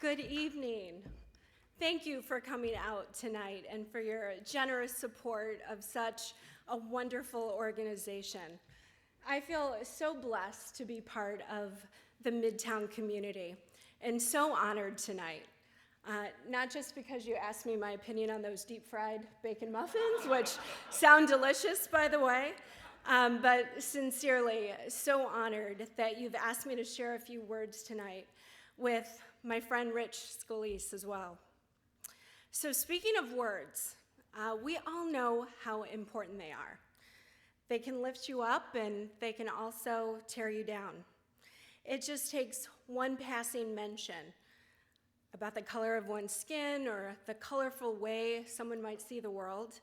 Good evening. Thank you for coming out tonight and for your generous support of such a wonderful organization. I feel so blessed to be part of the Midtown community and so honored tonight. Not just because you asked me my opinion on those deep fried bacon muffins, which sound delicious, by the way, but sincerely so honored that you've asked me to share a few words tonight with my friend Rich Scalise as well. So speaking of words, we all know how important they are. They can lift you up and they can also tear you down. It just takes one passing mention about the color of one's skin or the colorful way someone might see the world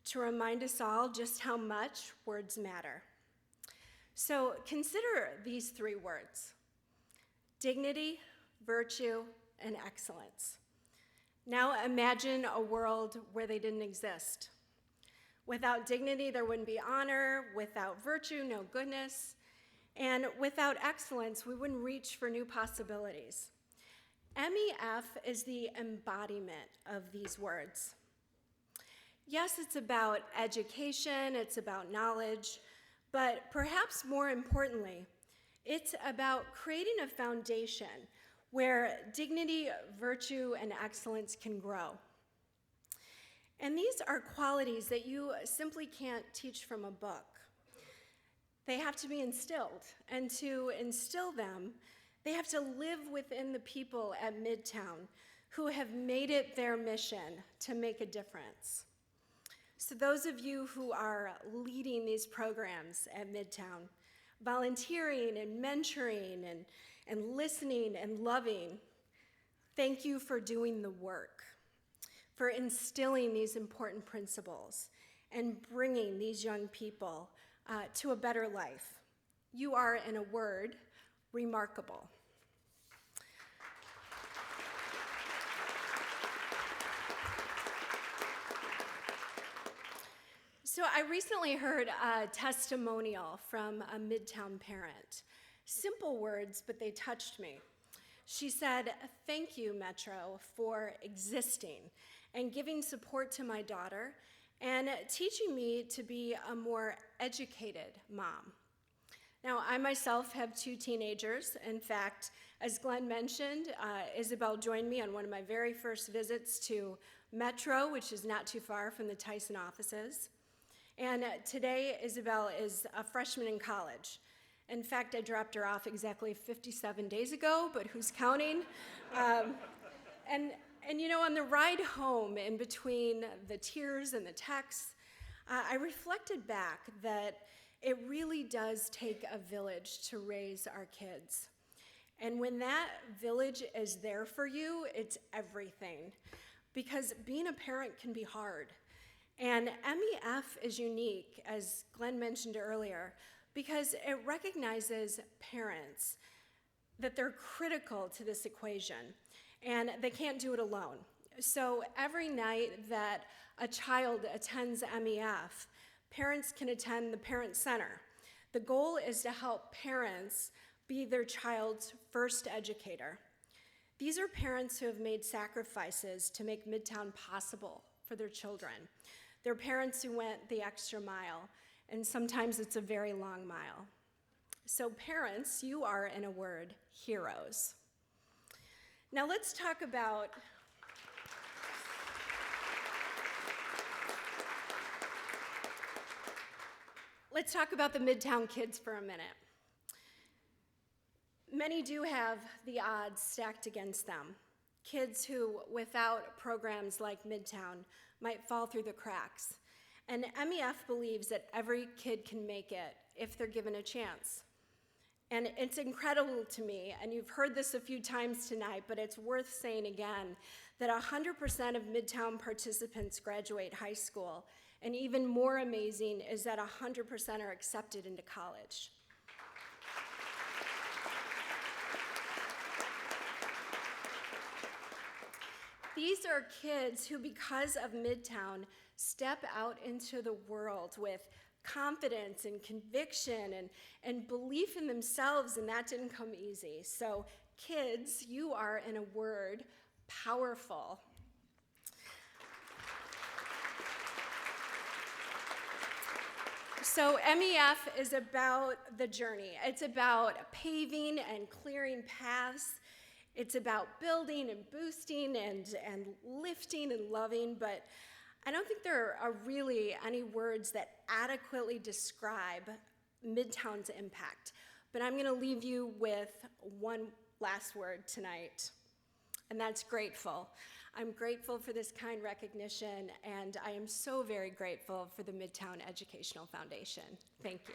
to remind us all just how much words matter. So consider these three words: dignity, virtue, and excellence. Now imagine a world where they didn't exist. Without dignity, there wouldn't be honor. Without virtue, no goodness. And without excellence, we wouldn't reach for new possibilities. MEF is the embodiment of these words. Yes, it's about education, it's about knowledge, but perhaps more importantly, it's about creating a foundation where dignity, virtue, and excellence can grow. And these are qualities that you simply can't teach from a book. They have to be instilled, and to instill them, they have to live within the people at Midtown who have made it their mission to make a difference. So those of you who are leading these programs at Midtown, volunteering and mentoring and listening and loving, thank you for doing the work, for instilling these important principles and bringing these young people to a better life. You are, in a word, remarkable. So I recently heard a testimonial from a Midtown parent. Simple words, but they touched me. She said, "Thank you, Metro, for existing and giving support to my daughter and teaching me to be a more educated mom." Now, I myself have two teenagers. In fact, as Glenn mentioned, Isabel joined me on one of my very first visits to Metro, which is not too far from the Tyson offices. And today, Isabel is a freshman in college. In fact, I dropped her off exactly 57 days ago, but who's counting? And you know, on the ride home, in between the tears and the texts, I reflected back that it really does take a village to raise our kids. And when that village is there for you, it's everything. Because being a parent can be hard. And MEF is unique, as Glenn mentioned earlier, because it recognizes parents, that they're critical to this equation, and they can't do it alone. So every night that a child attends MEF, parents can attend the Parent Center. The goal is to help parents be their child's first educator. These are parents who have made sacrifices to make Midtown possible for their children. They're parents who went the extra mile, and sometimes it's a very long mile. So parents, you are, in a word, heroes. Now let's talk about the Midtown Kids for a minute. Many do have the odds stacked against them. Kids who, without programs like Midtown, might fall through the cracks. And MEF believes that every kid can make it if they're given a chance. And it's incredible to me, and you've heard this a few times tonight, but it's worth saying again, that 100% of Midtown participants graduate high school, and even more amazing is that 100% are accepted into college. These are kids who, because of Midtown, step out into the world with confidence and conviction and belief in themselves, and that didn't come easy. So kids, you are, in a word, powerful. So MEF is about the journey. It's about paving and clearing paths. It's about building and boosting and lifting and loving, but I don't think there are really any words that adequately describe Midtown's impact. But I'm going to leave you with one last word tonight, and that's grateful. I'm grateful for this kind recognition, and I am so very grateful for the Midtown Educational Foundation. Thank you.